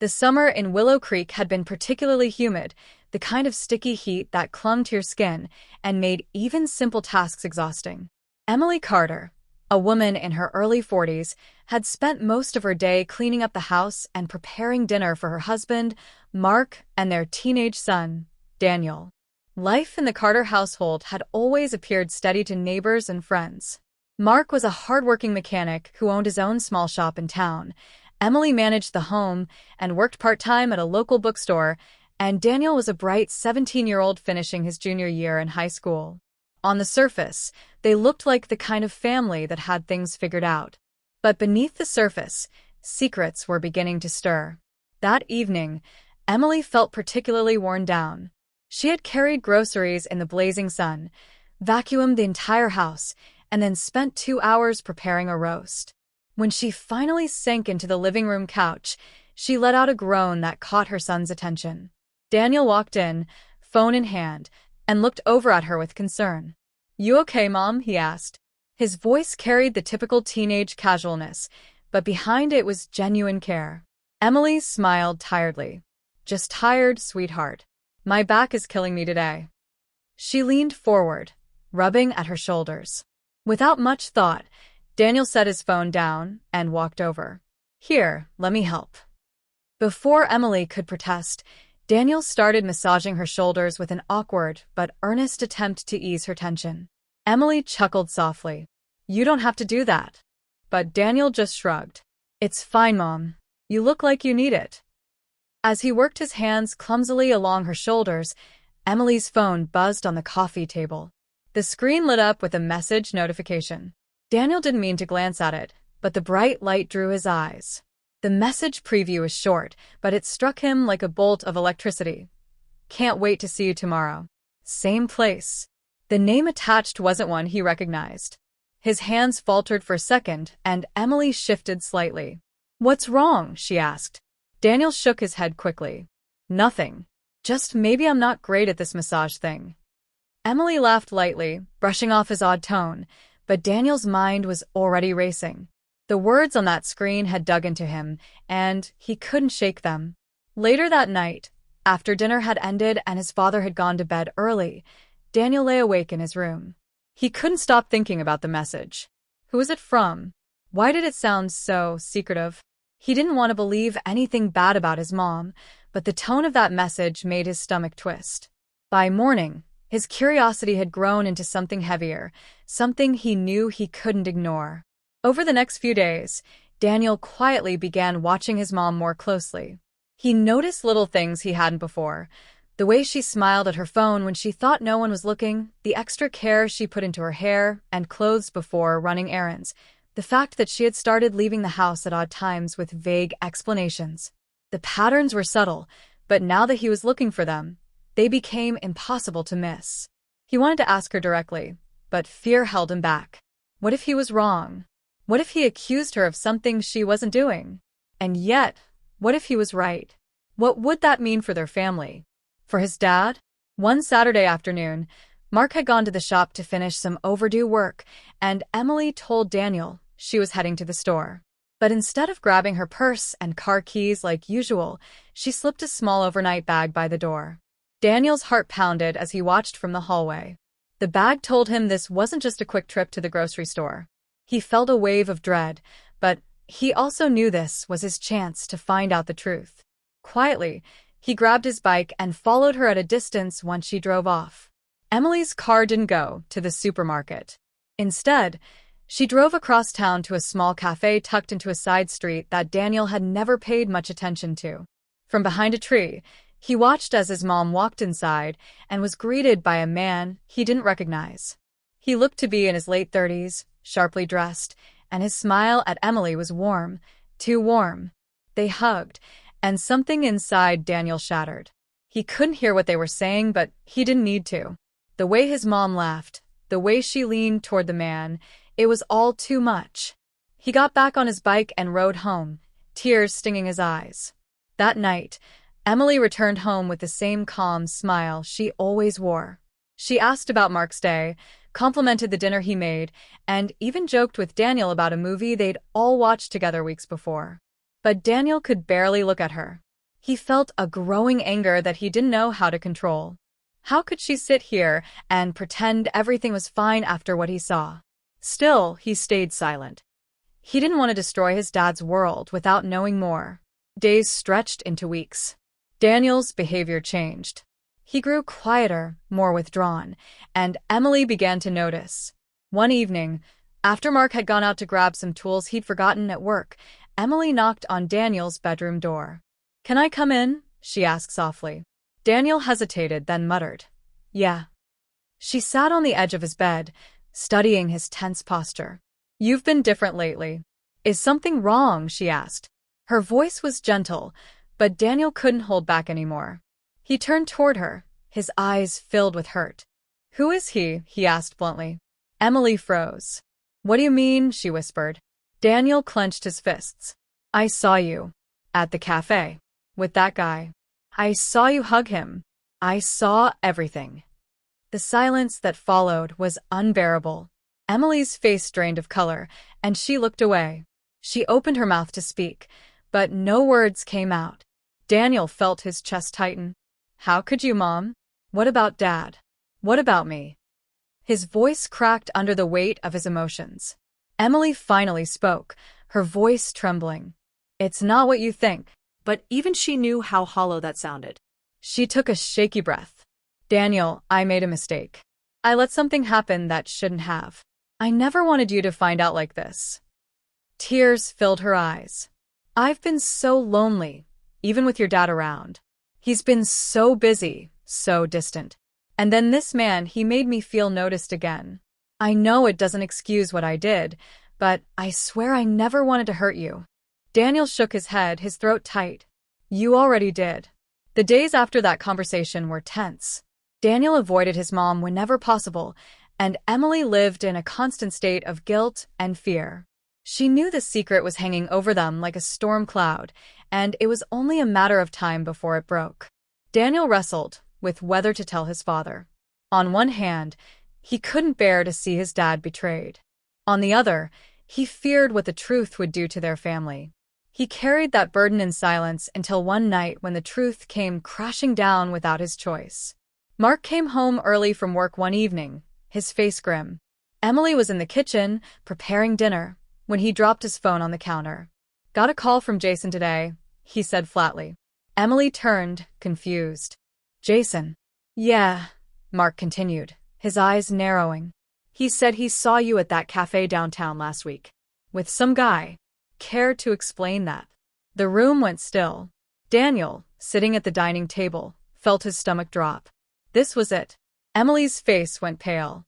The summer in Willow Creek had been particularly humid, the kind of sticky heat that clung to your skin and made even simple tasks exhausting. Emily Carter, a woman in her early 40s, had spent most of her day cleaning up the house and preparing dinner for her husband, Mark, and their teenage son, Daniel. Life in the Carter household had always appeared steady to neighbors and friends. Mark was a hardworking mechanic who owned his own small shop in town. Emily managed the home and worked part-time at a local bookstore, and Daniel was a bright 17-year-old finishing his junior year in high school. On the surface, they looked like the kind of family that had things figured out. But beneath the surface, secrets were beginning to stir. That evening, Emily felt particularly worn down. She had carried groceries in the blazing sun, vacuumed the entire house, and then spent 2 hours preparing a roast. When she finally sank into the living room couch, she let out a groan that caught her son's attention. Daniel walked in, phone in hand, and looked over at her with concern. "You okay, Mom?" he asked. His voice carried the typical teenage casualness, but behind it was genuine care. Emily smiled tiredly. "Just tired, sweetheart. My back is killing me today." She leaned forward, rubbing at her shoulders. Without much thought, Daniel set his phone down and walked over. "Here, let me help." Before Emily could protest, Daniel started massaging her shoulders with an awkward but earnest attempt to ease her tension. Emily chuckled softly. "You don't have to do that." But Daniel just shrugged. "It's fine, Mom. You look like you need it." As he worked his hands clumsily along her shoulders, Emily's phone buzzed on the coffee table. The screen lit up with a message notification. Daniel didn't mean to glance at it, but the bright light drew his eyes. The message preview was short, but it struck him like a bolt of electricity. "Can't wait to see you tomorrow. Same place." The name attached wasn't one he recognized. His hands faltered for a second, and Emily shifted slightly. "What's wrong?" she asked. Daniel shook his head quickly. "Nothing. Just maybe I'm not great at this massage thing." Emily laughed lightly, brushing off his odd tone, but Daniel's mind was already racing. The words on that screen had dug into him, and he couldn't shake them. Later that night, after dinner had ended and his father had gone to bed early, Daniel lay awake in his room. He couldn't stop thinking about the message. Who was it from? Why did it sound so secretive? He didn't want to believe anything bad about his mom, but the tone of that message made his stomach twist. By morning, his curiosity had grown into something heavier, something he knew he couldn't ignore. Over the next few days, Daniel quietly began watching his mom more closely. He noticed little things he hadn't before. The way she smiled at her phone when she thought no one was looking, the extra care she put into her hair and clothes before running errands, the fact that she had started leaving the house at odd times with vague explanations. The patterns were subtle, but now that he was looking for them, they became impossible to miss. He wanted to ask her directly, but fear held him back. What if he was wrong? What if he accused her of something she wasn't doing? And yet, what if he was right? What would that mean for their family? For his dad? One Saturday afternoon, Mark had gone to the shop to finish some overdue work, and Emily told Daniel she was heading to the store. But instead of grabbing her purse and car keys like usual, she slipped a small overnight bag by the door. Daniel's heart pounded as he watched from the hallway. The bag told him this wasn't just a quick trip to the grocery store. He felt a wave of dread, but he also knew this was his chance to find out the truth. Quietly, he grabbed his bike and followed her at a distance once she drove off. Emily's car didn't go to the supermarket. Instead, she drove across town to a small cafe tucked into a side street that Daniel had never paid much attention to. From behind a tree, he watched as his mom walked inside and was greeted by a man he didn't recognize. He looked to be in his late 30s, sharply dressed, and his smile at Emily was warm, too warm. They hugged, and something inside Daniel shattered. He couldn't hear what they were saying, but he didn't need to. The way his mom laughed, the way she leaned toward the man, it was all too much. He got back on his bike and rode home, tears stinging his eyes. That night, Emily returned home with the same calm smile she always wore. She asked about Mark's day, complimented the dinner he made, and even joked with Daniel about a movie they'd all watched together weeks before. But Daniel could barely look at her. He felt a growing anger that he didn't know how to control. How could she sit here and pretend everything was fine after what he saw? Still, he stayed silent. He didn't want to destroy his dad's world without knowing more. Days stretched into weeks. Daniel's behavior changed. He grew quieter, more withdrawn, and Emily began to notice. One evening, after Mark had gone out to grab some tools he'd forgotten at work, Emily knocked on Daniel's bedroom door. "Can I come in?" she asked softly. Daniel hesitated, then muttered, "Yeah." She sat on the edge of his bed, studying his tense posture. "You've been different lately. Is something wrong?" she asked. Her voice was gentle, but Daniel couldn't hold back anymore. He turned toward her, his eyes filled with hurt. "Who is he?" he asked bluntly. Emily froze. "What do you mean?" she whispered. Daniel clenched his fists. "I saw you. At the cafe. With that guy. I saw you hug him. I saw everything." The silence that followed was unbearable. Emily's face drained of color, and she looked away. She opened her mouth to speak, but no words came out. Daniel felt his chest tighten. "How could you, Mom? What about Dad? What about me?" His voice cracked under the weight of his emotions. Emily finally spoke, her voice trembling. "It's not what you think." But even she knew how hollow that sounded. She took a shaky breath. "Daniel, I made a mistake. I let something happen that shouldn't have. I never wanted you to find out like this." Tears filled her eyes. "I've been so lonely, even with your dad around. He's been so busy, so distant. And then this man, he made me feel noticed again. I know it doesn't excuse what I did, but I swear I never wanted to hurt you." Daniel shook his head, his throat tight. "You already did." The days after that conversation were tense. Daniel avoided his mom whenever possible, and Emily lived in a constant state of guilt and fear. She knew the secret was hanging over them like a storm cloud, and it was only a matter of time before it broke. Daniel wrestled with whether to tell his father. On one hand, he couldn't bear to see his dad betrayed. On the other, he feared what the truth would do to their family. He carried that burden in silence until one night when the truth came crashing down without his choice. Mark came home early from work one evening, his face grim. Emily was in the kitchen, preparing dinner, when he dropped his phone on the counter. "Got a call from Jason today," he said flatly. Emily turned, confused. "Jason?" "Yeah," Mark continued, his eyes narrowing. "He said he saw you at that cafe downtown last week. With some guy. Care to explain that?" The room went still. Daniel, sitting at the dining table, felt his stomach drop. This was it. Emily's face went pale.